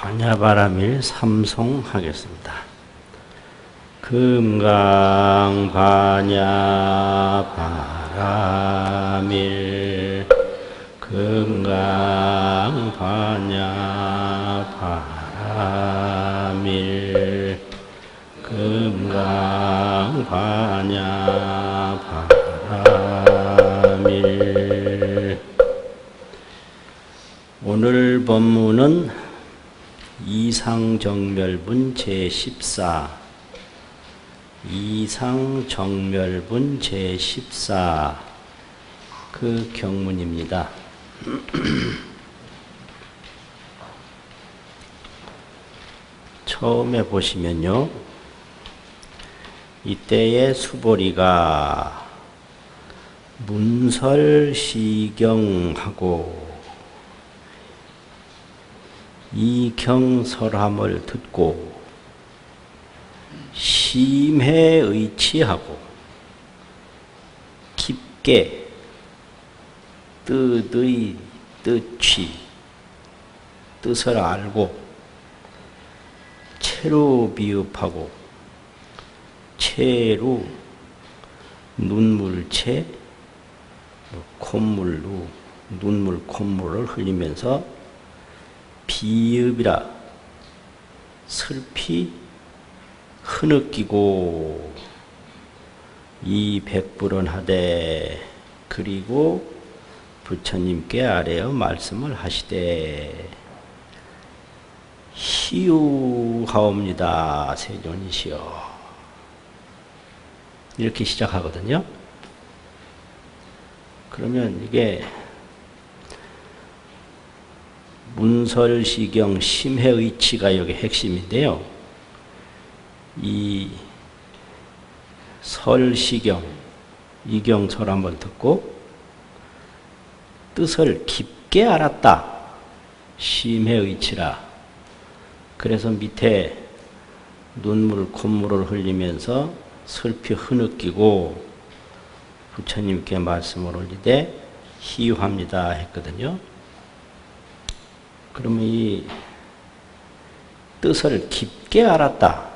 반야바라밀 삼송하겠습니다. 금강반야바라밀 금강반야바라밀 금강반야바라밀. 오늘 법문은 이상정멸분 제14 이상정멸분 제14 그 경문입니다. 처음에 보시면요, 이때의 수보리가 문설시경하고 이 경설함을 듣고 심해의치하고 깊게 뜻의 뜻취 뜻을 알고 채로 비읍하고 채로 눈물채 콧물로 눈물 콧물을 흘리면서 비읍이라 슬피 흐느끼고 이 백불은 하되, 그리고 부처님께 아뢰어 말씀을 하시되 희유하옵니다 세존이시여, 이렇게 시작하거든요. 그러면 이게 문설시경 심해의치가 여기 핵심인데요. 이 설시경, 이 경설 한번 듣고 뜻을 깊게 알았다. 심해의치라. 그래서 밑에 눈물 콧물을 흘리면서 슬피 흐느끼고 부처님께 말씀을 올리되 희유합니다 했거든요. 그러면 이 뜻을 깊게 알았다.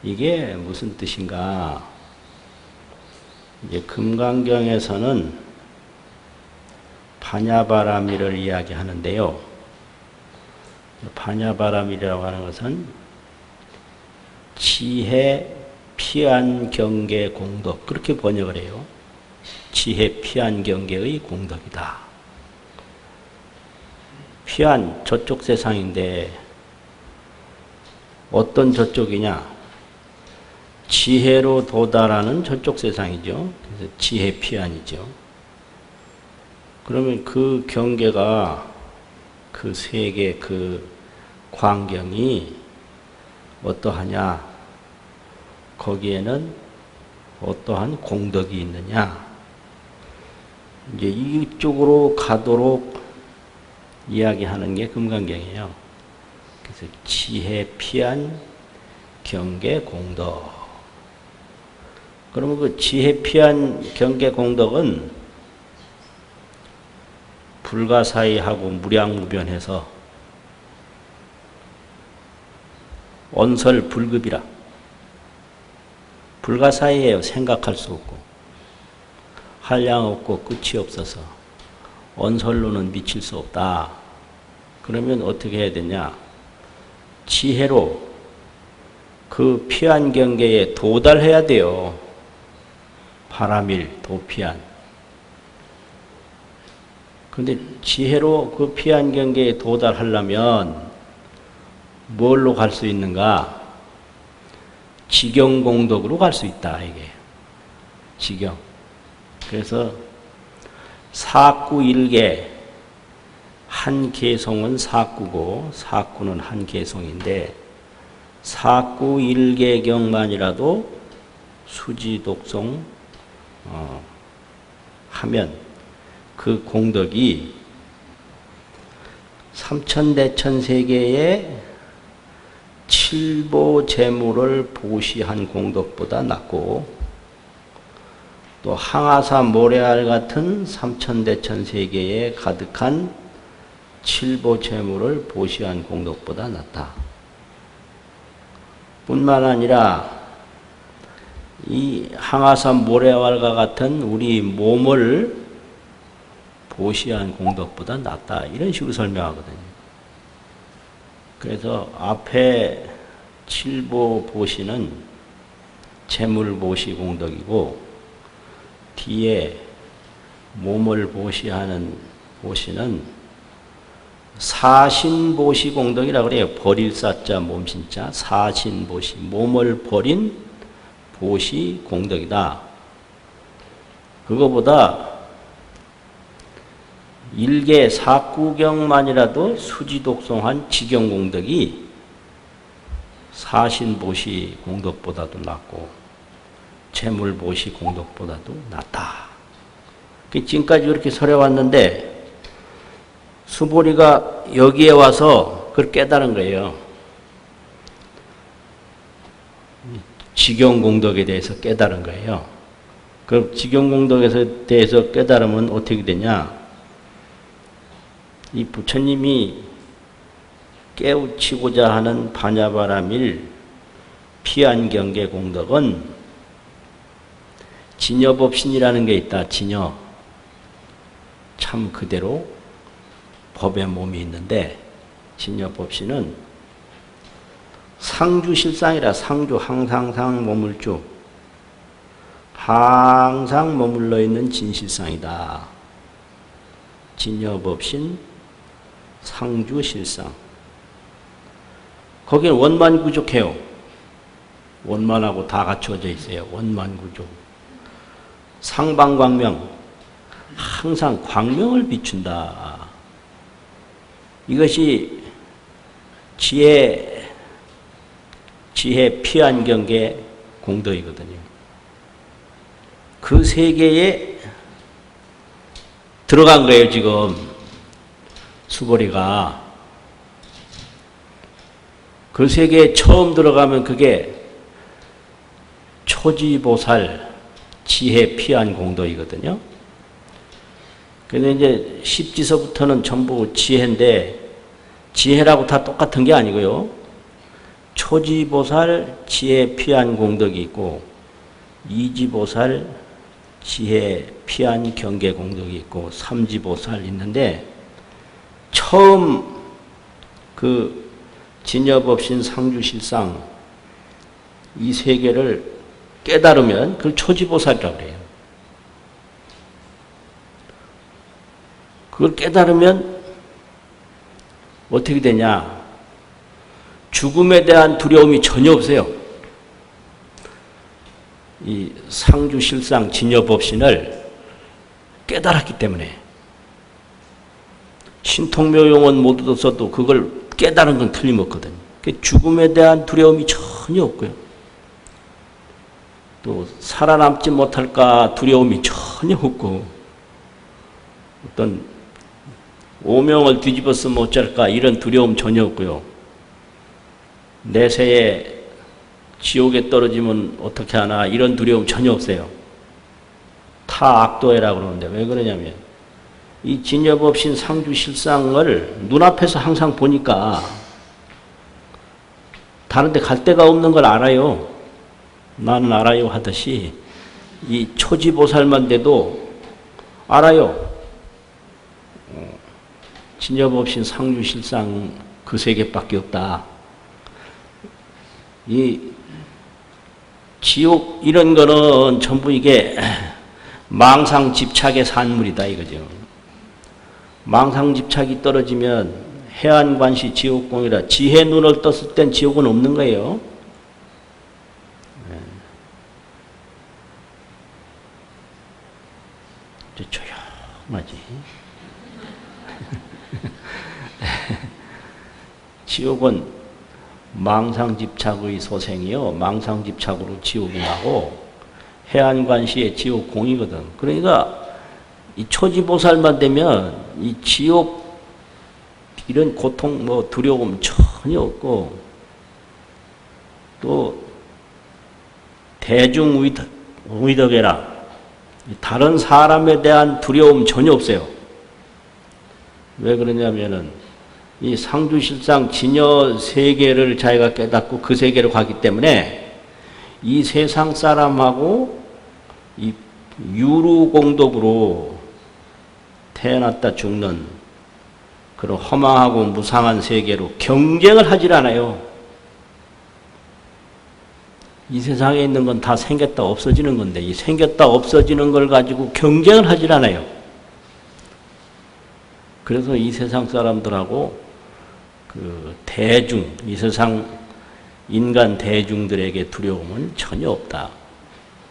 이게 무슨 뜻인가? 이제 금강경에서는 반야바라밀을 이야기하는데요. 반야바라밀이라고 하는 것은 지혜 피안 경계 공덕, 그렇게 번역을 해요. 지혜 피안 경계의 공덕이다. 피안, 저쪽 세상인데 어떤 저쪽이냐? 지혜로 도달하는 저쪽 세상이죠. 그래서 지혜 피안이죠. 그러면 그 경계가, 그 세계 그 광경이 어떠하냐? 거기에는 어떠한 공덕이 있느냐? 이제 이쪽으로 가도록 이야기하는 게 금강경이에요. 그래서 지혜 피안 경계 공덕. 그러면 그 지혜 피안 경계 공덕은 불가사의하고 무량무변해서 언설불급이라. 불가사의예요. 생각할 수 없고 한량 없고 끝이 없어서 언설로는 미칠 수 없다. 그러면 어떻게 해야 되냐? 지혜로 그 피안 경계에 도달해야 돼요. 바라밀, 도피안. 그런데 지혜로 그 피안 경계에 도달하려면 뭘로 갈 수 있는가? 지경공덕으로 갈 수 있다, 이게. 지경. 그래서 사구일계, 한 개송은 사구고 사구는 한 개송인데, 사구일계경만이라도 수지독송 하면 그 공덕이 삼천대천세계의 칠보재물을 보시한 공덕보다 낫고, 또 항아사 모래알 같은 삼천대천세계에 가득한 칠보채물을 보시한 공덕보다 낫다. 뿐만 아니라 이 항아산 모래알과 같은 우리 몸을 보시한 공덕보다 낫다. 이런 식으로 설명하거든요. 그래서 앞에 칠보 보시는 재물 보시 공덕이고 뒤에 몸을 보시하는 보시는 사신보시 공덕이라고 그래요. 버릴 사자 몸신자 사신보시 몸을 버린 보시 공덕이다. 그거보다 일개 사구경만이라도 수지독송한 지경공덕이 사신보시 공덕보다도 낫고 재물보시 공덕보다도 낫다. 지금까지 이렇게 설해왔는데 수보리가 여기에 와서 그걸 깨달은 거예요. 지경공덕에 대해서 깨달은 거예요. 그럼 지경공덕에 대해서 깨달으면 어떻게 되냐? 이 부처님이 깨우치고자 하는 반야바라밀 피안경계 공덕은 진여법신이라는 게 있다. 진여. 참 그대로 법의 몸이 있는데 진여법신은 상주실상이라 상주 항상 머물주 항상 머물러 있는 진실상이다. 진여법신 상주실상. 거기는 원만구족해요. 원만하고 다 갖추어져 있어요. 원만구족. 상방광명. 항상 광명을 비춘다. 이것이 지혜 피안경계 공덕이거든요. 그 세계에 들어간 거예요, 지금. 수보리가. 그 세계에 처음 들어가면 그게 초지보살 지혜 피안 공덕이거든요. 근데 이제 십지서부터는 전부 지혜인데, 지혜라고 다 똑같은 게 아니고요. 초지보살 지혜 피안 공덕이 있고, 이지보살 지혜 피안 경계 공덕이 있고, 삼지보살 있는데, 처음 그 진여법신 상주실상 이 세계를 깨달으면 그걸 초지보살이라고 그래요. 그걸 깨달으면 어떻게 되냐? 죽음에 대한 두려움이 전혀 없어요. 이 상주실상 진여법신을 깨달았기 때문에. 신통묘용은 모두 써도 그걸 깨달은 건 틀림없거든요. 죽음에 대한 두려움이 전혀 없고요. 또 살아남지 못할까 두려움이 전혀 없고, 어떤 오명을 뒤집었으면 어쩔까 이런 두려움 전혀 없고요. 내세에 지옥에 떨어지면 어떻게 하나 이런 두려움 전혀 없어요. 타악도해라고 그러는데 왜 그러냐면 이 진여법신 상주실상을 눈앞에서 항상 보니까 다른 데 갈 데가 없는 걸 알아요. 나는 알아요 하듯이 이 초지보살만 돼도 알아요. 진여법신 상주실상 그 세계밖에 없다. 이 지옥 이런 거는 전부 이게 망상집착의 산물이다 이거죠. 망상집착이 떨어지면 해안관시 지옥공이라 지혜 눈을 떴을 땐 지옥은 없는 거예요. 조용하지. 지옥은 망상집착의 소생이요. 망상집착으로 지옥이 나고 해안관시의 지옥공이거든. 그러니까 이 초지보살만 되면 이 지옥 이런 고통 두려움 전혀 없고 또 대중의덕에라 다른 사람에 대한 두려움 전혀 없어요. 왜 그러냐면은 이 상주실상 진여 세계를 자기가 깨닫고 그 세계로 가기 때문에 이 세상 사람하고 이 유루공독으로 태어났다 죽는 그런 허망하고 무상한 세계로 경쟁을 하질 않아요. 이 세상에 있는 건 다 생겼다 없어지는 건데 이 생겼다 없어지는 걸 가지고 경쟁을 하질 않아요. 그래서 이 세상 사람들하고 그 대중, 이 세상 인간 대중들에게 두려움은 전혀 없다.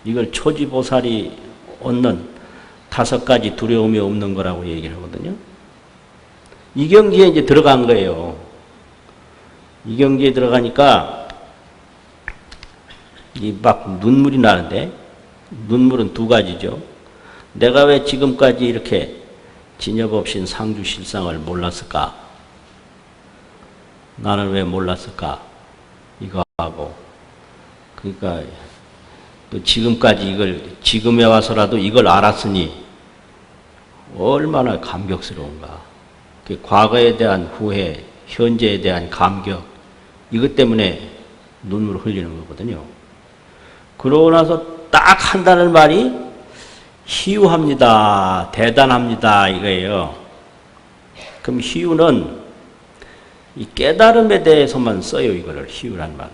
이걸 초지보살이 얻는 5가지 두려움이 없는 거라고 얘기를 하거든요. 이 경지에 이제 들어간 거예요. 이 경지에 들어가니까 이 막 눈물이 나는데 눈물은 2가지죠. 내가 왜 지금까지 이렇게 진여법신 상주실상을 몰랐을까? 나는 왜 몰랐을까? 이거 하고 그러니까 또 지금까지 이걸 지금에 와서라도 이걸 알았으니 얼마나 감격스러운가. 그 과거에 대한 후회, 현재에 대한 감격 이것 때문에 눈물을 흘리는 거거든요. 그러고 나서 딱 한다는 말이 희유합니다. 대단합니다. 이거예요. 그럼 희유는 이 깨달음에 대해서만 써요. 이거를 희유란 말.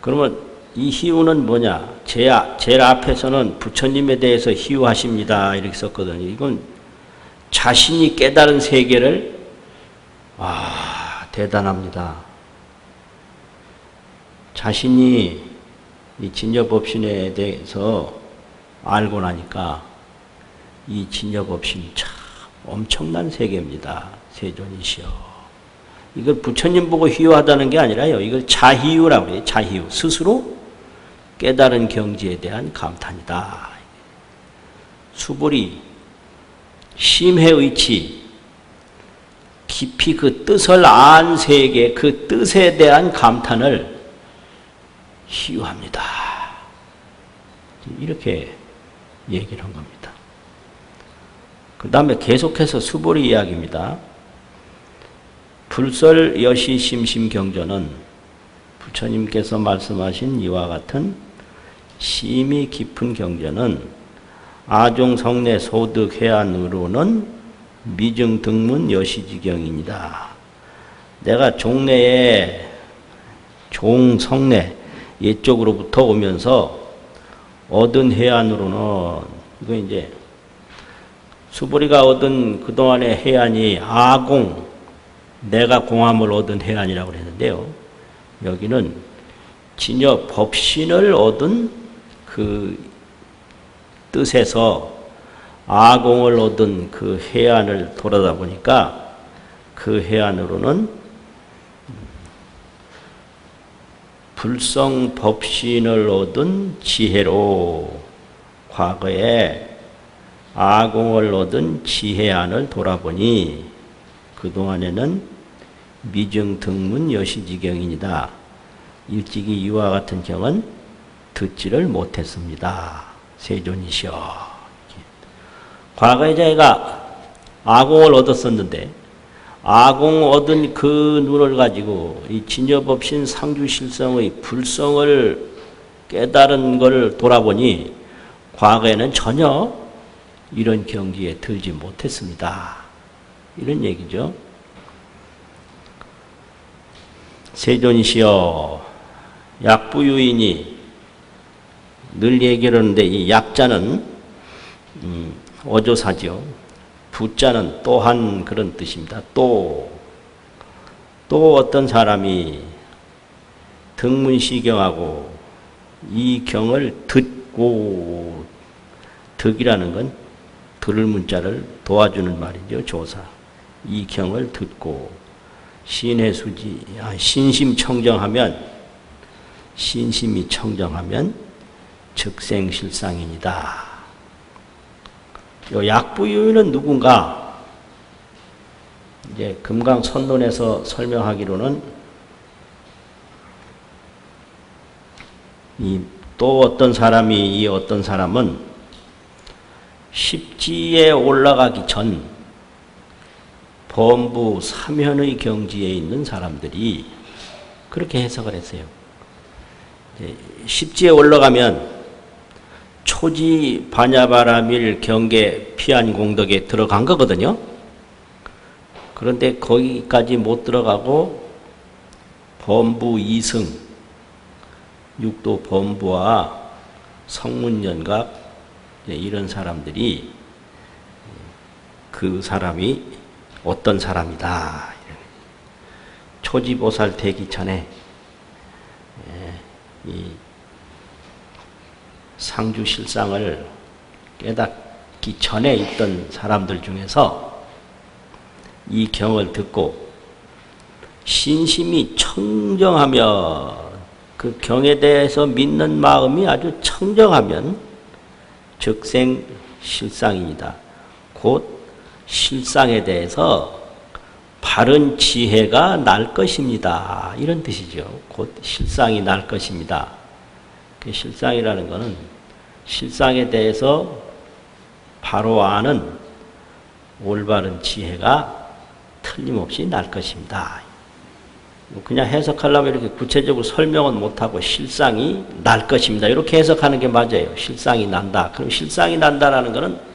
그러면 이 희유는 뭐냐? 제일 앞에서는 부처님에 대해서 희유하십니다. 이렇게 썼거든요. 이건 자신이 깨달은 세계를 대단합니다. 자신이 이 진여법신에 대해서 알고 나니까 이 진여법신이 참 엄청난 세계입니다. 세존이시여. 이걸 부처님 보고 희유하다는 게 아니라요. 이걸 자희유라고 해요. 자희유. 스스로 깨달은 경지에 대한 감탄이다. 수불이 심해의치 깊이 그 뜻을 안 세계 그 뜻에 대한 감탄을 희유합니다. 이렇게 얘기를 한 겁니다. 그 다음에 계속해서 수보리 이야기입니다. 불설여시심심경전은 부처님께서 말씀하신 이와 같은 심이 깊은 경전은 아종성내 소득해안으로는 미증등문 여시지경입니다. 내가 종내에 종성내 이쪽으로부터 오면서 얻은 해안으로는 이거 이제 수보리가 얻은 그동안의 해안이 아공 내가 공함을 얻은 해안이라고 했는데요. 여기는 진여 법신을 얻은 그 뜻에서 아공을 얻은 그 해안을 돌아다 보니까 그 해안으로는 불성 법신을 얻은 지혜로 과거에 아공을 얻은 지혜안을 돌아보니 그동안에는 미증등문 여시지경이니다. 일찍이 이와 같은 경은 듣지를 못했습니다. 세존이시여. 과거에 자기가 아공을 얻었었는데 아공 얻은 그 눈을 가지고 이 진여법신 상주실성의 불성을 깨달은 걸 돌아보니 과거에는 전혀 이런 경지에 들지 못했습니다. 이런 얘기죠. 세존이시여 약부유인이 늘 얘기를 하는데 이 약자는 어조사죠. 부자는 또한 그런 뜻입니다. 또 어떤 사람이 등문시경하고 이 경을 듣고 득이라는 건 들을 문자를 도와주는 말이죠. 조사. 이 경을 듣고 신심이 청정하면 즉생실상입니다. 요 약부유인은 누군가? 이제 금강선론에서 설명하기로는 또 어떤 사람이 이 어떤 사람은 십지에 올라가기 전 범부 삼현의 경지에 있는 사람들이 그렇게 해석을 했어요. 십지에 올라가면 초지 반야바라밀 경계 피안공덕에 들어간 거거든요. 그런데 거기까지 못 들어가고 범부 이승, 육도 범부와 성문연각 이런 사람들이 그 사람이 어떤 사람이다. 초지보살 되기 전에 이 상주실상을 깨닫기 전에 있던 사람들 중에서 이 경을 듣고 신심이 청정하면, 그 경에 대해서 믿는 마음이 아주 청정하면 즉생 실상입니다. 곧 실상에 대해서 바른 지혜가 날 것입니다. 이런 뜻이죠. 곧 실상이 날 것입니다. 실상이라는 것은 실상에 대해서 바로 아는 올바른 지혜가 틀림없이 날 것입니다. 그냥 해석하려면 이렇게 구체적으로 설명은 못하고 실상이 날 것입니다. 이렇게 해석하는 게 맞아요. 실상이 난다. 그럼 실상이 난다라는 것은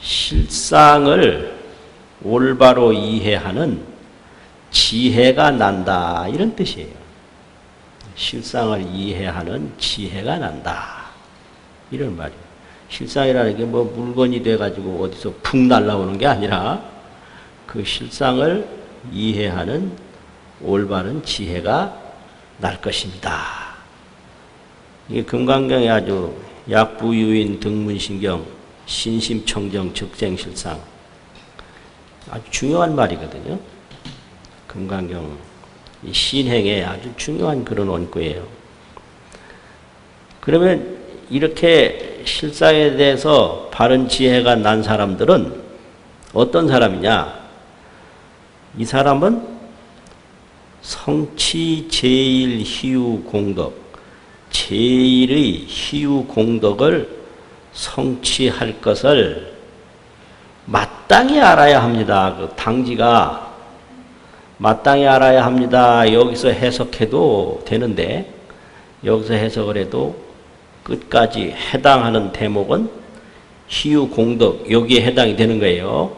실상을 올바로 이해하는 지혜가 난다. 이런 뜻이에요. 실상을 이해하는 지혜가 난다. 이런 말이에요. 실상이라는 게 뭐 물건이 돼가지고 어디서 푹 날라오는 게 아니라 그 실상을 이해하는 올바른 지혜가 날 것입니다. 이게 금강경에 아주 약부유인 등문신경 신심청정 즉생실상 아주 중요한 말이거든요. 금강경 신행에 아주 중요한 그런 원구예요. 그러면 이렇게 실상에 대해서 바른 지혜가 난 사람들은 어떤 사람이냐? 이 사람은 성취 제일 희유 공덕, 제일의 희유 공덕을 성취할 것을 마땅히 알아야 합니다. 그 당지가 마땅히 알아야 합니다. 여기서 해석해도 되는데 여기서 해석을 해도 끝까지 해당하는 대목은 희유 공덕, 여기에 해당이 되는 거예요.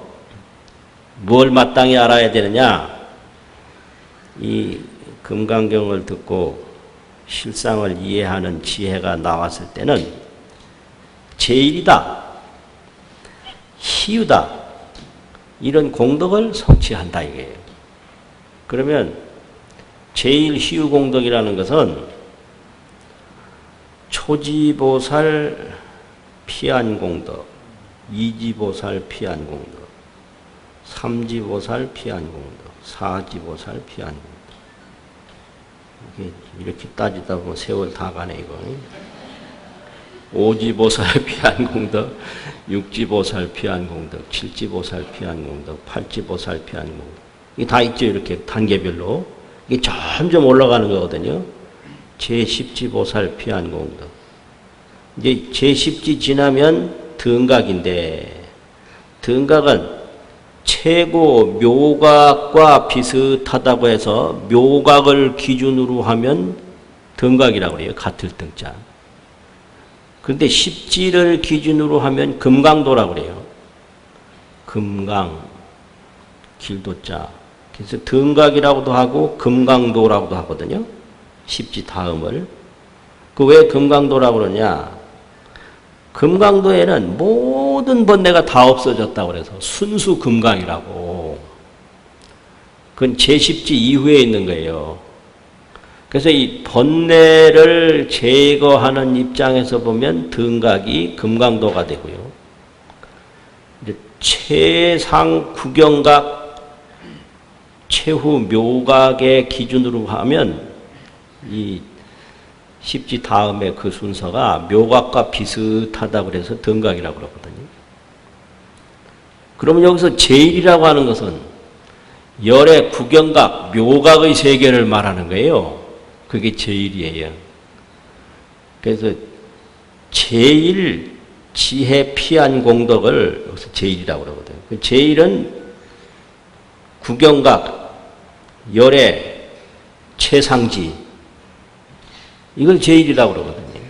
뭘 마땅히 알아야 되느냐? 이 금강경을 듣고 실상을 이해하는 지혜가 나왔을 때는 제일이다, 희유다, 이런 공덕을 성취한다 이게요. 그러면 제일 희유 공덕이라는 것은 초지보살 피안 공덕, 이지보살 피안 공덕, 삼지보살 피안 공덕, 사지보살 피안 공덕. 이렇게 따지다 보면 세월 다 가네 이거. 오지보살 피안 공덕, 육지보살 피안 공덕, 칠지보살 피안 공덕, 팔지보살 피안 공덕. 이게 다 있죠. 이렇게 단계별로. 이게 점점 올라가는 거거든요. 제10지보살 피안 공덕. 이제 제10지 지나면 등각인데, 등각은 최고 묘각과 비슷하다고 해서 묘각을 기준으로 하면 등각이라고 그래요. 같을 등자. 그런데 10지를 기준으로 하면 금강도라고 그래요. 금강, 길도자. 그래서 등각이라고도 하고 금강도라고도 하거든요. 10지 다음을. 그 왜 금강도라고 그러냐? 금강도에는 모든 번뇌가 다 없어졌다고 그래서 순수 금강이라고. 그건 제10지 이후에 있는 거예요. 그래서 이 번뇌를 제거하는 입장에서 보면 등각이 금강도가 되고요. 이제 최상 구경각, 최후 묘각의 기준으로 하면 이 10지 다음에 그 순서가 묘각과 비슷하다고 그래서 등각이라고 그러거든요. 그러면 여기서 제일이라고 하는 것은 열의 구경각, 묘각의 세계를 말하는 거예요. 그게 제일이에요. 그래서 제일 지혜 피안 공덕을 여기서 제일이라고 그러거든요. 그 제일은 구경각, 열애, 최상지 이걸 제일이라고 그러거든요.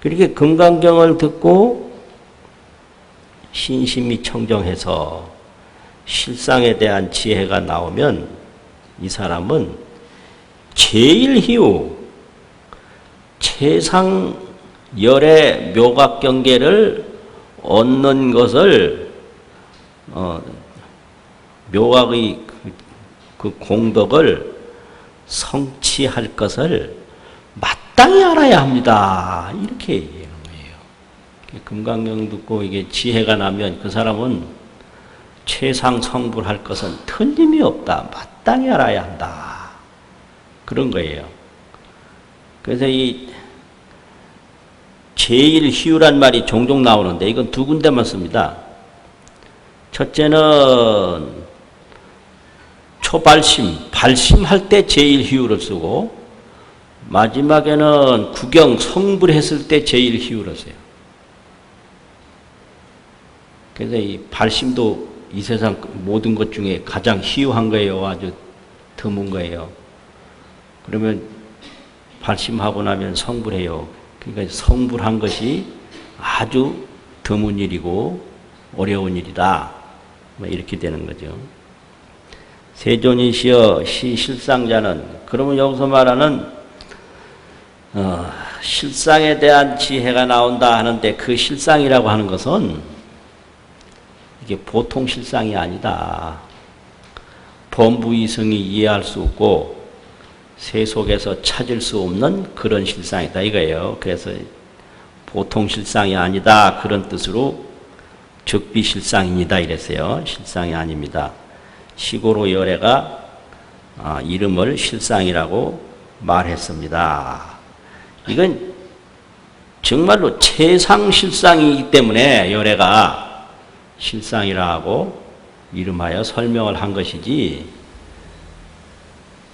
그렇게 금강경을 듣고 신심이 청정해서 실상에 대한 지혜가 나오면 이 사람은 제일희우 최상 열의 묘각경계를 얻는 것을 묘각의 그 공덕을 성취할 것을 마땅히 알아야 합니다. 이렇게 얘기하는 거예요. 금강경 듣고 이게 지혜가 나면 그 사람은 최상 성불할 것은 틀림이 없다. 마땅히 알아야 한다. 그런 거예요. 그래서 이 제일희유란 말이 종종 나오는데 이건 두 군데만 씁니다. 첫째는 초발심, 발심할 때 제일희유를 쓰고 마지막에는 구경, 성불했을 때 제일희유를 써요. 그래서 이 발심도 이 세상 모든 것 중에 가장 희유한 거예요. 아주 드문 거예요. 그러면 발심하고 나면 성불해요. 그러니까 성불한 것이 아주 드문 일이고 어려운 일이다. 이렇게 되는 거죠. 세존이시여 시실상자는 그러면 여기서 말하는 실상에 대한 지혜가 나온다 하는데 그 실상이라고 하는 것은 이게 보통 실상이 아니다. 범부이성이 이해할 수 없고 세속에서 찾을 수 없는 그런 실상이다 이거예요. 그래서 보통 실상이 아니다 그런 뜻으로 적비실상입니다 이랬어요. 실상이 아닙니다. 시고로 열애가 이름을 실상이라고 말했습니다. 이건 정말로 최상실상이기 때문에 열애가 실상이라고 이름하여 설명을 한 것이지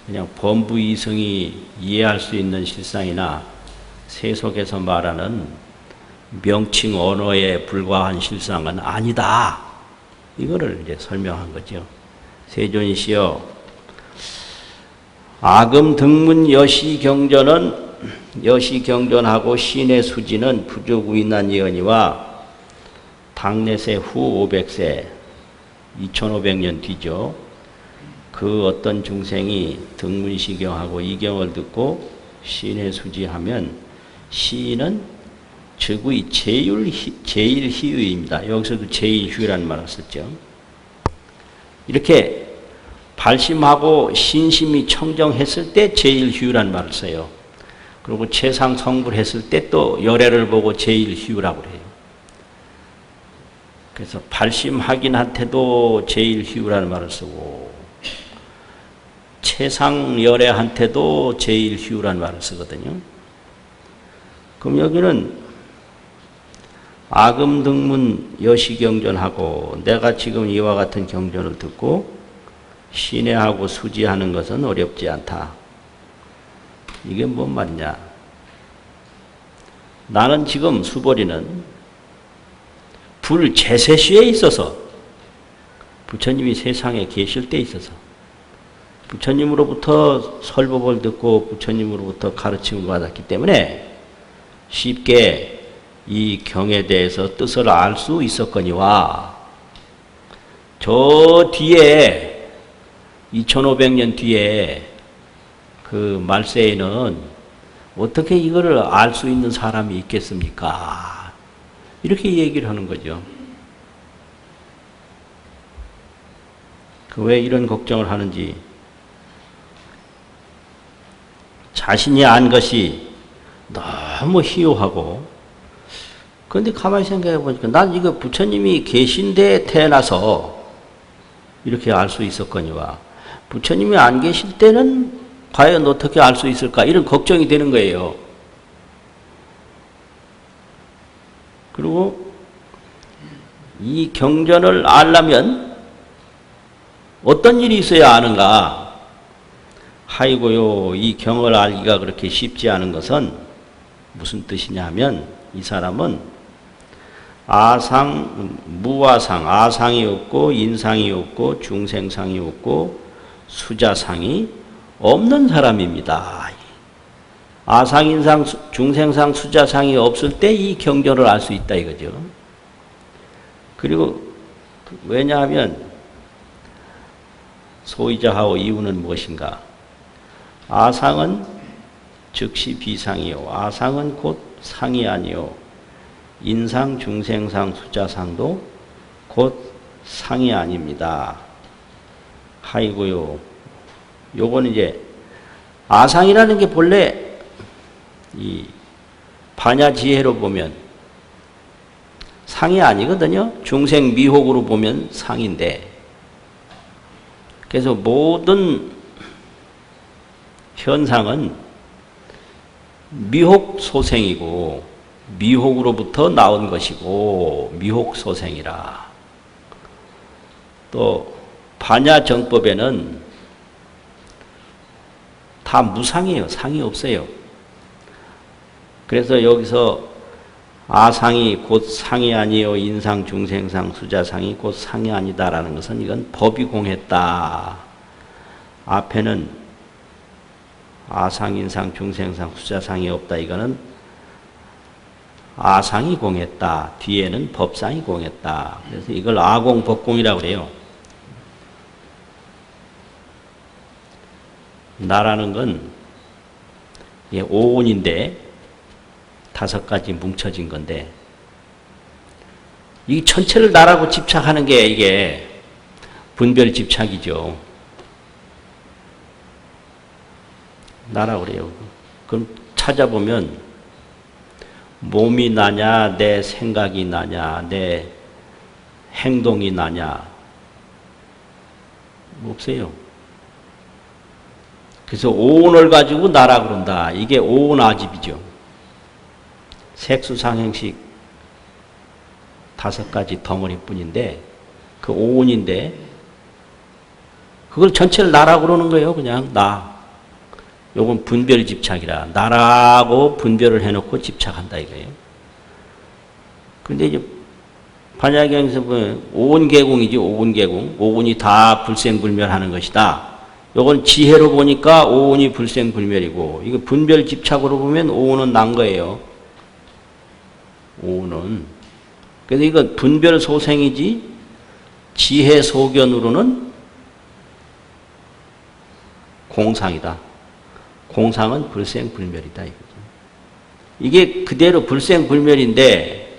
그냥 범부이성이 이해할 수 있는 실상이나 세속에서 말하는 명칭 언어에 불과한 실상은 아니다. 이거를 이제 설명한 거죠. 세존이시여 아금 등문 여시경전은 여시경전하고 신의 수지는 부조구인난 예언이와 당내세 후 500세 2500년 뒤죠. 그 어떤 중생이 등문시경하고 이경을 듣고 신의 수지하면 시인은 즉의 제일희유입니다. 여기서도 제일희유라는 말을 썼죠. 이렇게 발심하고 신심이 청정했을 때 제일희유라는 말을 써요. 그리고 최상성불했을 때 또 열애를 보고 제일희유라고 해요. 그래서 발심하긴한테도 제일희유라는 말을 쓰고 최상열애한테도 제일희유라는 말을 쓰거든요. 그럼 여기는 아금등문 여시경전하고 내가 지금 이와 같은 경전을 듣고 신뢰하고 수지하는 것은 어렵지 않다. 이게 뭔 말이냐? 나는 지금 수보리는 불제세시에 있어서 부처님이 세상에 계실 때 있어서 부처님으로부터 설법을 듣고 부처님으로부터 가르침을 받았기 때문에 쉽게 이 경에 대해서 뜻을 알 수 있었거니와 저 뒤에 2500년 뒤에 그 말세에는 어떻게 이거를 알 수 있는 사람이 있겠습니까? 이렇게 얘기를 하는 거죠. 왜 이런 걱정을 하는지 자신이 안 것이 너무 희요하고 그런데 가만히 생각해 보니까 난 이거 부처님이 계신 데에 태어나서 이렇게 알 수 있었거니와 부처님이 안 계실 때는 과연 어떻게 알 수 있을까 이런 걱정이 되는 거예요. 그리고 이 경전을 알려면 어떤 일이 있어야 아는가? 하이고요, 이 경을 알기가 그렇게 쉽지 않은 것은 무슨 뜻이냐 하면 이 사람은 아상, 무아상, 아상이 없고 인상이 없고 중생상이 없고 수자상이 없는 사람입니다. 아상, 인상, 중생상, 수자상이 없을 때 이 경전을 알 수 있다 이거죠. 그리고 왜냐하면 소이자하오 이유는 무엇인가? 아상은 즉시 비상이요. 아상은 곧 상이 아니요. 인상, 중생상, 수자상도 곧 상이 아닙니다. 하이고요. 요건 이제 아상이라는 게 본래 이 반야지혜로 보면 상이 아니거든요. 중생 미혹으로 보면 상인데, 그래서 모든 현상은 미혹 소생이고 미혹으로부터 나온 것이고 미혹 소생이라. 또 반야 정법에는 다 무상이에요. 상이 없어요. 그래서 여기서 아상이 곧 상이 아니요 인상 중생상 수자상이 곧 상이 아니다라는 것은 이건 법이 공했다. 앞에는 아상 인상 중생상 수자상이 없다. 이거는 아상이 공했다. 뒤에는 법상이 공했다. 그래서 이걸 아공법공이라고 그래요. 나라는 건 오온인데 5가지 뭉쳐진 건데, 이 전체를 나라고 집착하는 게 이게 분별 집착이죠. 나라고 그래요. 그럼 찾아보면 몸이 나냐, 내 생각이 나냐, 내 행동이 나냐, 없어요. 그래서 오온을 가지고 나라 그런다. 이게 오온아집이죠. 색수상행식 5가지 덩어리뿐인데 그 오온인데 그걸 전체를 나라고 그러는 거예요. 그냥 나. 요건 분별 집착이라. 나라고 분별을 해놓고 집착한다 이거예요. 근데 이제 반야경에서 보면 오온계공이지. 오온계공. 오온이 다 불생불멸하는 것이다. 요건 지혜로 보니까 오온이 불생불멸이고, 이거 분별 집착으로 보면 오온은 난 거예요. 오는. 그래서 이건 분별 소생이지 지혜 소견으로는 공상이다. 공상은 불생불멸이다. 이거죠. 이게 그대로 불생불멸인데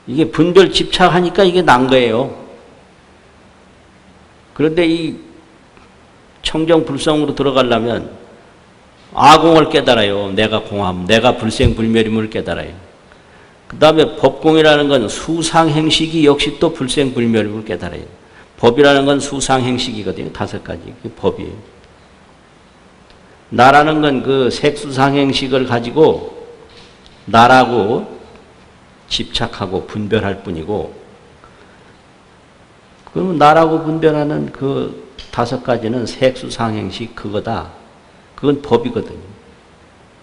이게 분별 집착하니까 이게 난 거예요. 그런데 이 청정불성으로 들어가려면 아공을 깨달아요. 내가 공함, 내가 불생불멸임을 깨달아요. 그 다음에 법공이라는 건 수상행식이 역시 또 불생불멸임을 깨달아요. 법이라는 건 수상행식이거든요. 5가지. 그게 법이에요. 나라는 건 그 색수상행식을 가지고 나라고 집착하고 분별할 뿐이고, 그러면 나라고 분별하는 그 5가지는 색수상행식 그거다. 그건 법이거든요.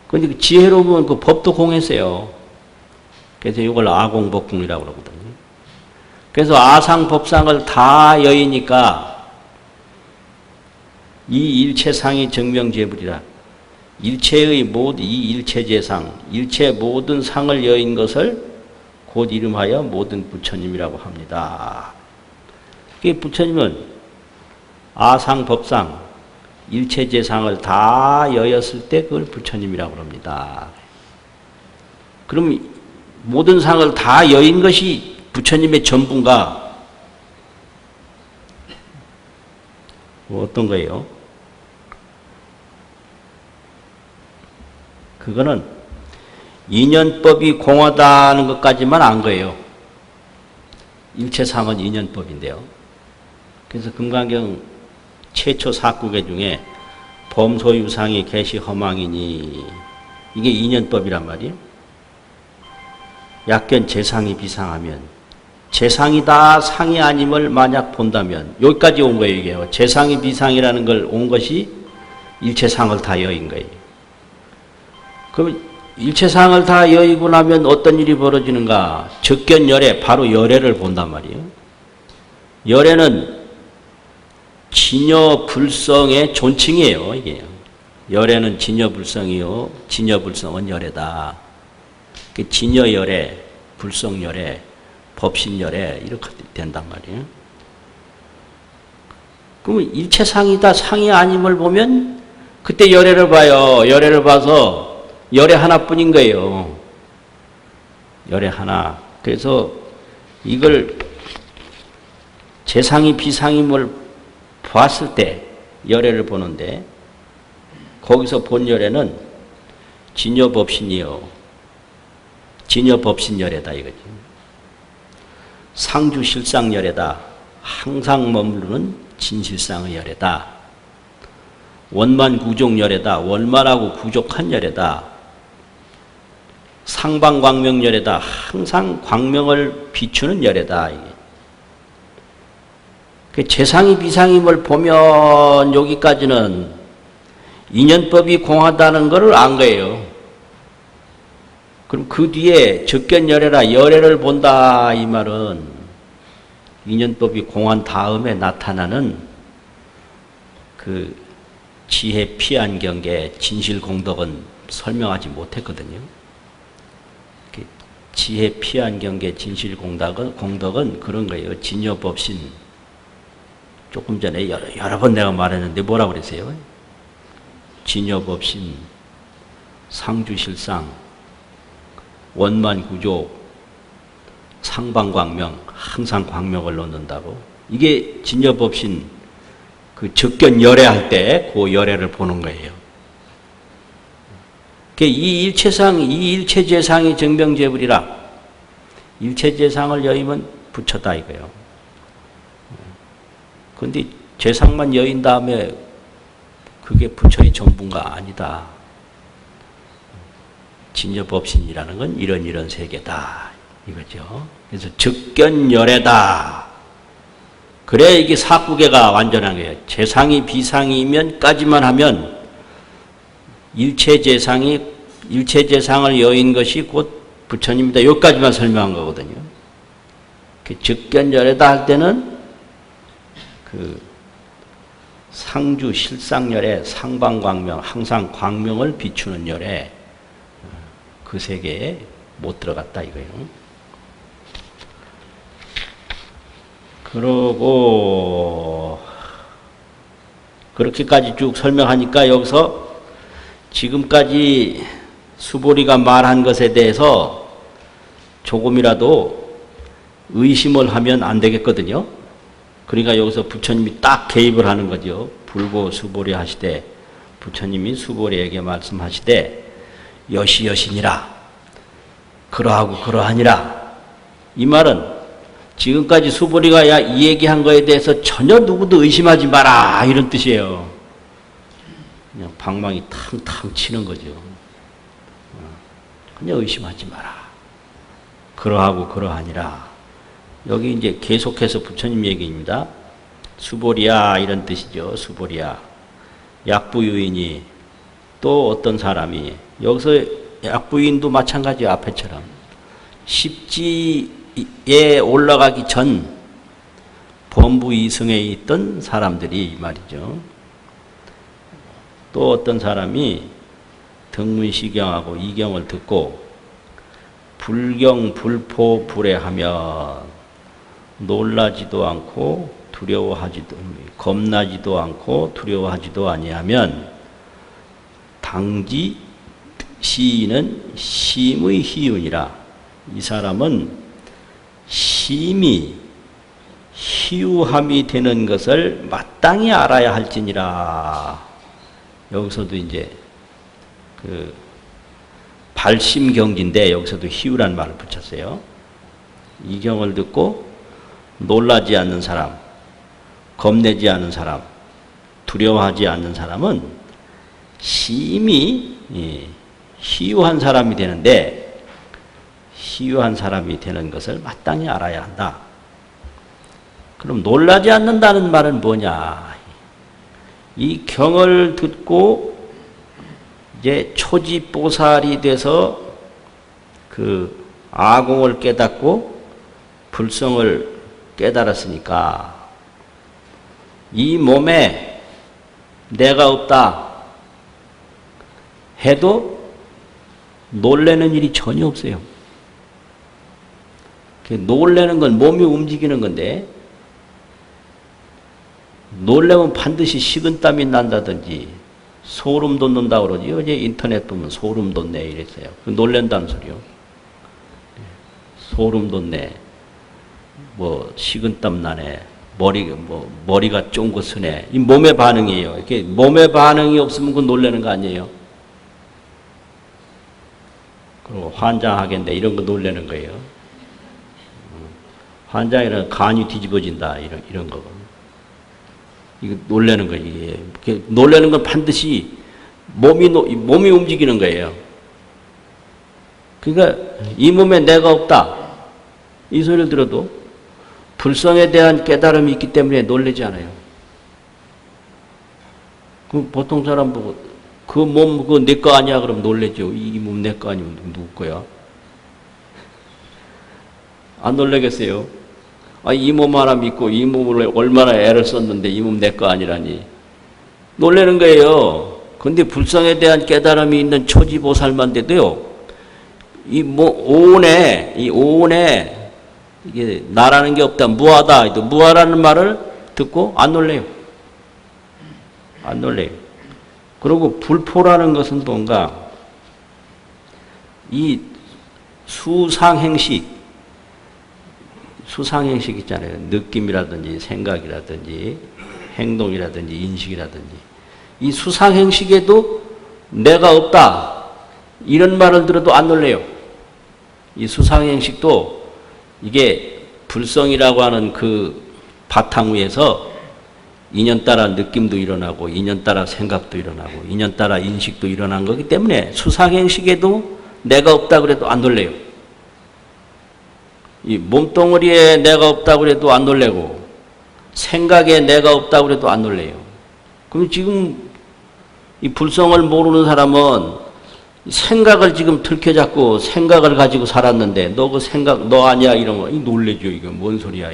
그런데 지혜로 보면 그 법도 공했어요. 그래서 이걸 아공법궁이라고 그러거든요. 그래서 아상법상을 다 여의니까 이 일체상이 정명제불이라. 일체의 모든 이 일체제상, 일체 모든 상을 여인 것을 곧 이름하여 모든 부처님이라고 합니다. 그 부처님은 아상법상, 일체제상을 다 여였을 때 그걸 부처님이라고 합니다. 그럼 모든 상을 다 여인 것이 부처님의 전부인가? 어떤 거예요? 그거는 인연법이 공하다는 것까지만 안 거예요. 일체상은 인연법인데요. 그래서 금강경 최초 사구계 중에 범소유상이 개시 허망이니 이게 인연법이란 말이에요. 약견 재상이 비상하면 재상이 다 상이 아님을 만약 본다면 여기까지 온 거예요. 이게요. 재상이 비상이라는 걸 온 것이 일체상을 다 여인 거예요. 그럼 일체상을 다 여의고 나면 어떤 일이 벌어지는가? 적견열애, 바로 열애를 본단 말이에요. 열애는 진여불성의 존칭이에요. 이게 열애는 진여불성이요, 진여불성은 열애다. 진여열애, 불성열애, 법신열애 이렇게 된단 말이에요. 그러면 일체상이다 상이 아님을 보면 그때 열애를 봐요. 열애를 봐서 열애 하나뿐인 거예요. 열애 하나. 그래서 이걸 재상이 비상임을 봤을 때 열애를 보는데 거기서 본 열애는 진여법신이요. 진여법신열애다 이거지. 상주실상열애다. 항상 머무르는 진실상의 열애다. 원만구족열애다. 원만하고 구족한 열애다. 상방광명열애다. 항상 광명을 비추는 열애다. 이게. 재상이 비상임을 보면 여기까지는 인연법이 공하다는 것을 안 거예요. 그럼 그 뒤에 적견열애라 열애를 본다 이 말은 인연법이 공한 다음에 나타나는 그 지혜 피한 경계 진실공덕은 설명하지 못했거든요. 지혜 피한 경계 진실공덕은 그런 거예요. 진여법신. 조금 전에 여러 번 내가 말했는데 뭐라고 그랬어요? 진여법신, 상주실상, 원만구조, 상방광명, 항상 광명을 놓는다고. 이게 진여법신 그 적견열애할 때 그 열애를 보는 거예요. 이 일체상, 이 일체재상이 정병재불이라. 일체재상을 여의면 부처다 이거예요. 그런데 재상만 여인 다음에 그게 부처의 전부가 아니다. 진여법신이라는 건 이런 세계다. 이거죠. 그래서 적견열애다. 그래 이게 사구계가 완전한 거예요. 재상이 비상이면까지만 하면 일체재상을 여인 것이 곧 부처님이다. 여기까지만 설명한 거거든요. 적견열애다 할 때는 그 상주 실상열애, 상방광명, 항상 광명을 비추는 열애, 그 세계에 못 들어갔다 이거예요. 그러고 그렇게까지 쭉 설명하니까 여기서 지금까지 수보리가 말한 것에 대해서 조금이라도 의심을 하면 안 되겠거든요. 그러니까 여기서 부처님이 딱 개입을 하는 거죠. 불고 수보리 하시되 부처님이 수보리에게 말씀하시되 여시여시니라. 그러하고 그러하니라. 이 말은 지금까지 수보리가 이 얘기한 거에 대해서 전혀 누구도 의심하지 마라 이런 뜻이에요. 그냥 방망이 탕탕 치는 거죠. 그냥 의심하지 마라. 그러하고 그러하니라. 여기 이제 계속해서 부처님 얘기입니다. 수보리야 이런 뜻이죠. 수보리야. 약부유인이 또 어떤 사람이 여기서 약부인도 마찬가지예요. 앞에처럼 십지에 올라가기 전 범부 이승에 있던 사람들이 말이죠. 또 어떤 사람이 등문시경하고 이경을 듣고 불경 불포 불애하면 놀라지도 않고 겁나지도 않고 두려워하지도 아니하면 당지 시인은 심의 희운이라. 이 사람은 심히 희우함이 되는 것을 마땅히 알아야 할지니라. 여기서도 이제 그 발심경지인데 여기서도 희우란 말을 붙였어요. 이 경을 듣고 놀라지 않는 사람, 겁내지 않는 사람, 두려워하지 않는 사람은 심히 희유한 사람이 되는데 희유한 사람이 되는 것을 마땅히 알아야 한다. 그럼 놀라지 않는다는 말은 뭐냐? 이 경을 듣고 이제 초지보살이 돼서 그 아공을 깨닫고 불성을 깨달았으니까 이 몸에 내가 없다 해도 놀래는 일이 전혀 없어요. 놀래는 건 몸이 움직이는 건데 놀래면 반드시 식은땀이 난다든지 소름 돋는다고 그러지. 어제 인터넷 보면 소름 돋네 이랬어요. 놀랜다는 소리요. 소름 돋네. 뭐 식은땀 나네. 머리가 쫑긋하네. 이 몸의 반응이에요. 이렇게 몸의 반응이 없으면 그건 놀라는 거 아니에요. 그리고 환장하겠네 이런 거 놀라는 거예요. 환장이란 간이 뒤집어진다 이런 거. 이거 놀라는 거예요. 이게 놀라는 건 반드시 몸이 움직이는 거예요. 그러니까 이 몸에 내가 없다. 이 소리를 들어도 불성에 대한 깨달음이 있기 때문에 놀라지 않아요. 그 보통 사람 보고 그 몸 그거 내 거 아니야 그러면 놀라죠. 이 몸 내 거 아니면 누구 거야? 안 놀라겠어요? 이 몸 하나 믿고 이 몸을 얼마나 애를 썼는데 이 몸 내 거 아니라니 놀라는 거예요. 그런데 불성에 대한 깨달음이 있는 초지보살만 돼도요. 이 오온에 이게 나라는 게 없다, 무하다. 무하라는 말을 듣고 안 놀래요. 안 놀래요. 그리고 불포라는 것은 뭔가 이 수상행식 있잖아요. 느낌이라든지 생각이라든지 행동이라든지 인식이라든지 이 수상행식에도 내가 없다. 이런 말을 들어도 안 놀래요. 이 수상행식도 이게 불성이라고 하는 그 바탕 위에서 인연따라 느낌도 일어나고 인연따라 생각도 일어나고 인연따라 인식도 일어난 거기 때문에 수상행식에도 내가 없다 그래도 안 놀래요. 이 몸뚱어리에 내가 없다 그래도 안 놀래고 생각에 내가 없다 그래도 안 놀래요. 그럼 지금 이 불성을 모르는 사람은 생각을 지금 들켜잡고 생각을 가지고 살았는데 너 그 생각 너 아니야 이런 거 놀래죠. 이거 뭔 소리야.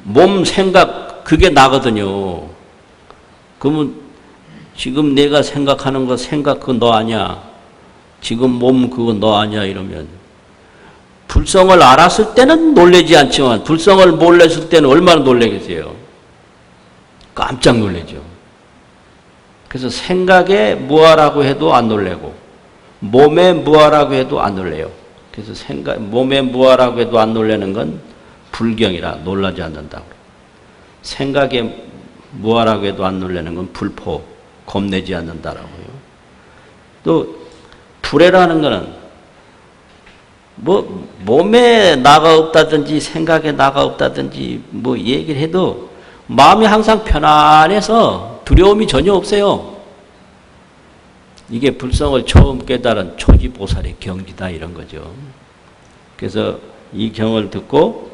몸 생각 그게 나거든요. 그러면 지금 내가 생각하는 거 생각 그거 너 아니야. 지금 몸 그거 너 아니야 이러면 불성을 알았을 때는 놀라지 않지만 불성을 몰랐을 때는 얼마나 놀라겠어요. 깜짝 놀라죠. 그래서 생각에 무하라고 해도 안 놀래고 몸에 무하라고 해도 안 놀래요. 그래서 몸에 무하라고 해도 안 놀라는 건 불경이라 놀라지 않는다고. 생각에 무하라고 해도 안 놀라는 건 불포, 겁내지 않는다라고요. 또 불해라는 거는 뭐 몸에 나가 없다든지 생각에 나가 없다든지 뭐 얘기를 해도 마음이 항상 편안해서 두려움이 전혀 없어요. 이게 불성을 처음 깨달은 초지보살의 경지다 이런 거죠. 그래서 이 경을 듣고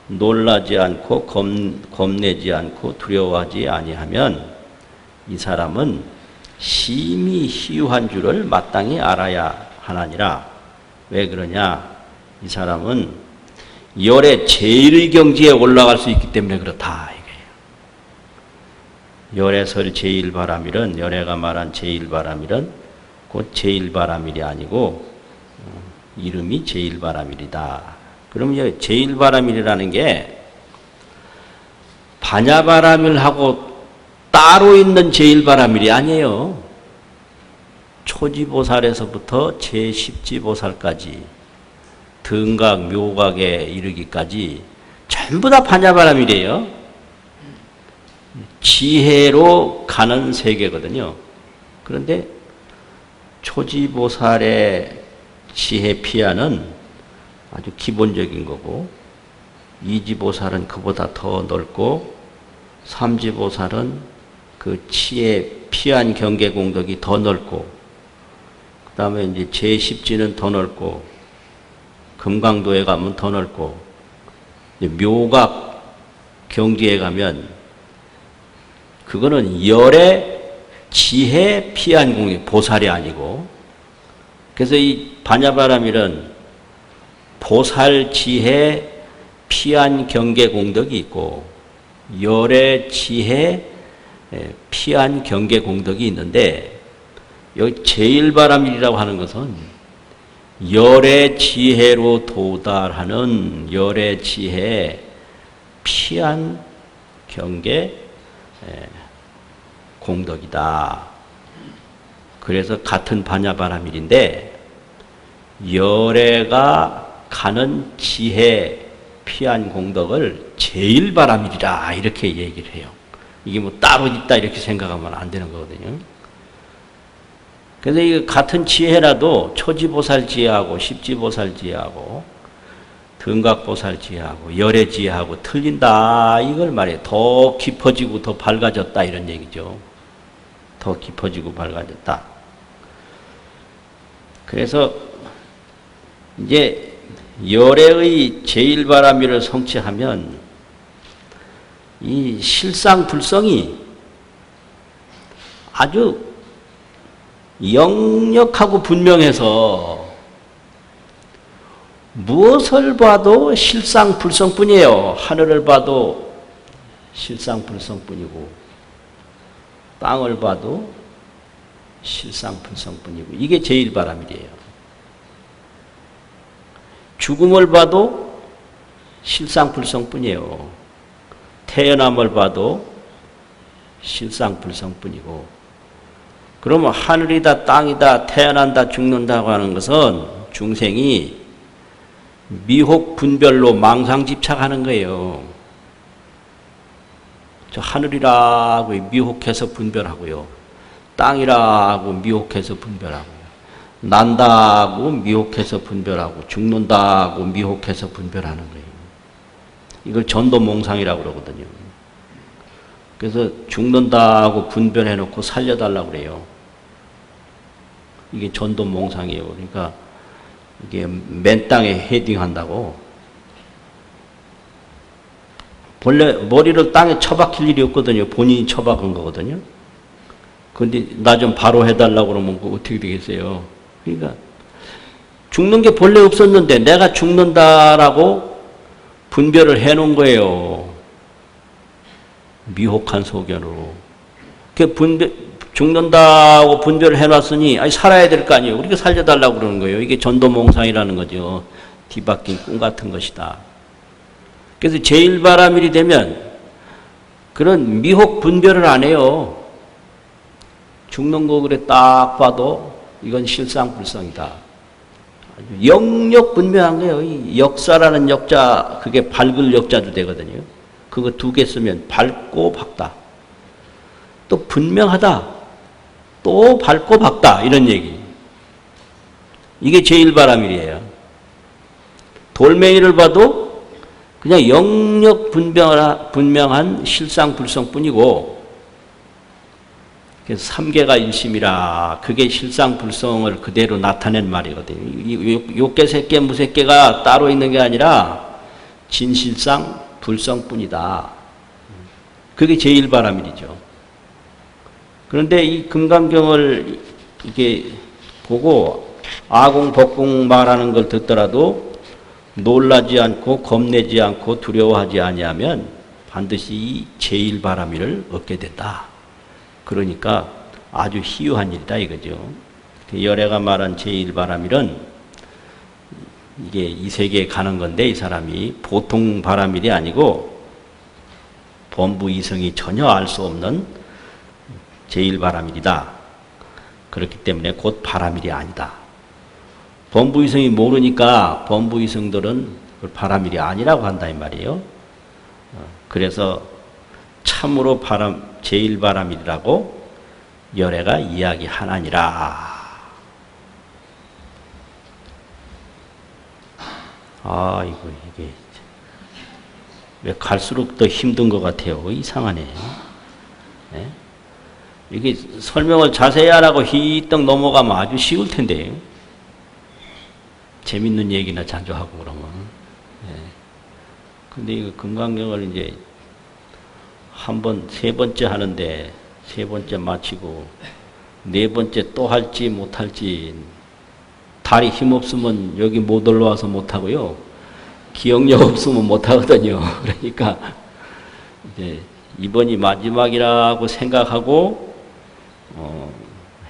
놀라지 않고 겁내지 않고 두려워하지 아니하면 이 사람은 심히 희유한 줄을 마땅히 알아야 하나니라. 왜 그러냐? 이 사람은 열의 제일 경지에 올라갈 수 있기 때문에 그렇다. 열에설 제일바람일은 열애가 말한 제일바람일은 곧 제일바람일이 아니고 이름이 제일바람일이다. 그러면 제일바람일이라는 게 반야바람일하고 따로 있는 제일바람일이 아니에요. 초지보살에서부터 제10지보살까지 등각, 묘각에 이르기까지 전부 다 반야바람일이에요. 지혜로 가는 세계거든요. 그런데 초지보살의 지혜 피하는 아주 기본적인 거고 이지보살은 그보다 더 넓고 삼지보살은 그 지혜 피한 경계 공덕이 더 넓고 그 다음에 이제 제10지는 더 넓고 금강도에 가면 더 넓고 묘각 경지에 가면 그거는 열의 지혜 피한 공덕, 보살이 아니고. 그래서 이 반야바라밀은 보살 지혜 피한 경계 공덕이 있고 열의 지혜 피한 경계 공덕이 있는데 여기 제일바라밀이라고 하는 것은 열의 지혜로 도달하는 열의 지혜 피한 경계 공덕이다. 그래서 같은 반야바라밀인데 열애가 가는 지혜 피한 공덕을 제일바라밀이라 이렇게 얘기를 해요. 이게 뭐 따로 있다 이렇게 생각하면 안 되는 거거든요. 그래서 이 같은 지혜라도 초지보살 지혜하고 십지보살 지혜하고 등각보살 지혜하고 열애 지혜하고 틀린다 이걸 말해요. 더 깊어지고 더 밝아졌다 이런 얘기죠. 더 깊어지고 밝아졌다. 그래서 이제 열애의 제일바라밀을 성취하면 이 실상불성이 아주 영력하고 분명해서 무엇을 봐도 실상불성뿐이에요. 하늘을 봐도 실상불성뿐이고 땅을 봐도 실상불성뿐이고 이게 제일바라밀이에요. 죽음을 봐도 실상불성뿐이에요. 태어남을 봐도 실상불성뿐이고 그러면 하늘이다 땅이다 태어난다 죽는다고 하는 것은 중생이 미혹 분별로 망상집착하는 거예요. 저 하늘이라고 미혹해서 분별하고요. 땅이라고 미혹해서 분별하고요. 난다고 미혹해서 분별하고 죽는다고 미혹해서 분별하는 거예요. 이걸 전도몽상이라고 그러거든요. 그래서 죽는다고 분별해놓고 살려달라고 그래요. 이게 전도몽상이에요. 그러니까 이게 맨 땅에 헤딩한다고. 본래 머리를 땅에 처박힐 일이 없거든요. 본인이 처박은 거거든요. 근데 나 좀 바로 해달라고 그러면 어떻게 되겠어요? 그러니까 죽는 게 본래 없었는데 내가 죽는다라고 분별을 해놓은 거예요. 미혹한 소견으로. 죽는다고 분별을 해놨으니 아니 살아야 될 거 아니에요. 우리가 살려달라고 그러는 거예요. 이게 전도몽상이라는 거죠. 뒤바뀐 꿈 같은 것이다. 그래서 제일바라밀이 되면 그런 미혹 분별을 안 해요. 죽는 거 그래 딱 봐도 이건 실상불성이다. 영역 분명한 거예요. 이 역사라는 역자, 그게 밝을 역자도 되거든요. 그거 두 개 쓰면 밝고 밝다. 또 분명하다. 또 밝고 밝다. 이런 얘기. 이게 제일바라밀이에요. 돌멩이를 봐도 그냥 영역 분명한 실상불성뿐이고 그래서 삼계가 일심이라 그게 실상불성을 그대로 나타낸 말이거든요. 요계 색계 무색계가 따로 있는 게 아니라 진실상 불성뿐이다. 그게 제일바라밀이죠. 그런데 이 금강경을 이렇게 보고 아공 법공 말하는 걸 듣더라도 놀라지 않고 겁내지 않고 두려워하지 아니하면 반드시 이 제일바라밀을 얻게 된다. 그러니까 아주 희유한 일이다 이거죠. 열애가 말한 제일바라밀은 이게 이 세계에 가는 건데 이 사람이 보통 바라밀이 아니고 범부이성이 전혀 알 수 없는 제일바라밀이다. 그렇기 때문에 곧 바라밀이 아니다. 범부이성이 모르니까 범부이성들은 바라밀이 아니라고 한다 이 말이에요. 그래서 참으로 제일바라밀이라고 열애가 이야기하나니라. 이게 왜 갈수록 더 힘든 것 같아요. 이상하네. 네? 이게 설명을 자세히 하라고 휘떡 넘어가면 아주 쉬울 텐데. 재밌는 얘기나 자주 하고 그러면. 네. 근데 이거 금강경을 이제 세 번째 하는데 세 번째 마치고 네 번째 또 할지 못할지 다리 힘 없으면 여기 못 올라와서 못하고요. 기억력 없으면 못하거든요. 그러니까 이제 이번이 마지막이라고 생각하고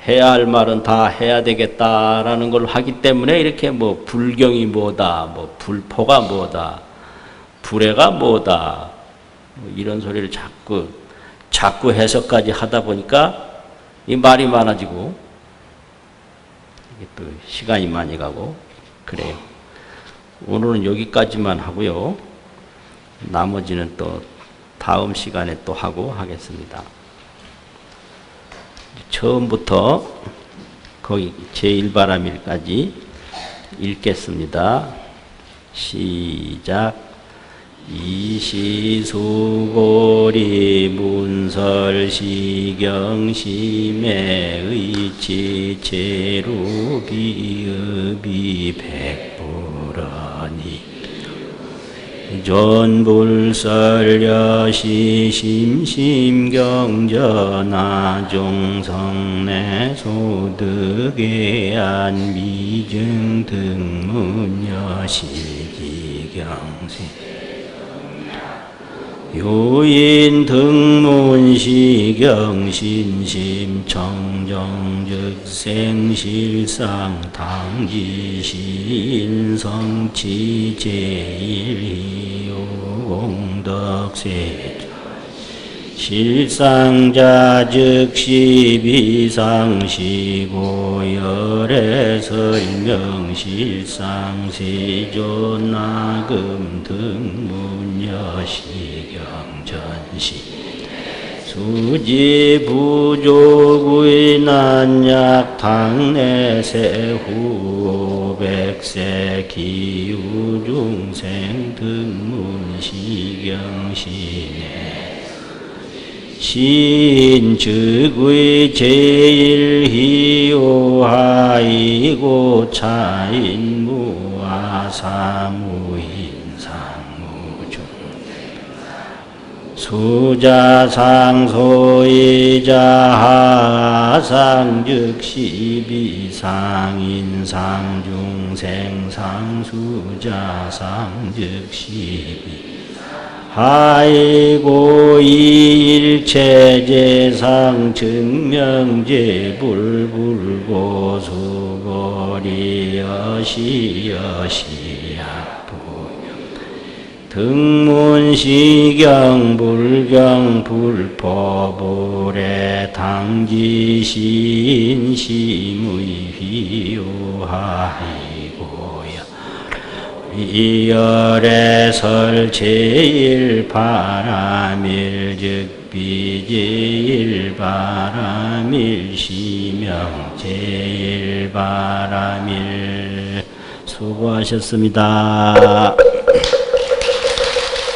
해야 할 말은 다 해야 되겠다라는 걸 하기 때문에 이렇게 뭐 불경이 뭐다, 뭐 불포가 뭐다, 불해가 뭐다, 뭐 이런 소리를 자꾸 해석까지 하다 보니까 이 말이 많아지고 이게 또 시간이 많이 가고 그래요. 오늘은 여기까지만 하고요. 나머지는 또 다음 시간에 또 하고 하겠습니다. 처음부터 거기 제1바라밀까지 읽겠습니다. 시작. 이시수고리 문설시경심의 의치 제루기읍이 백불하니 존불설여시 심심경전하 종성내 소득에안 미증등문여시기경세 요인 등문시경신심 청정즉 생실상 당지시인성치 제일희용덕세 실상자 즉시 비상시고열의 설명실상세존나금 등문여시경전시 수지부조구의 난약 당내세후 백세 기우중생 등문시경시네 신즉의 제일희오하이고 차인무아사무인상무중 수자상소이자하상즉시비상인상중생상수자상즉시비 하이고 일체제상 증명제 불불고 수거리 여시여시약부 등문시경 불경 불포불에 당지시인 심의 휘요하이고야 이열의 설제일 바라밀 즉 비제일 바라밀 시명 제일 바라밀 수고하셨습니다.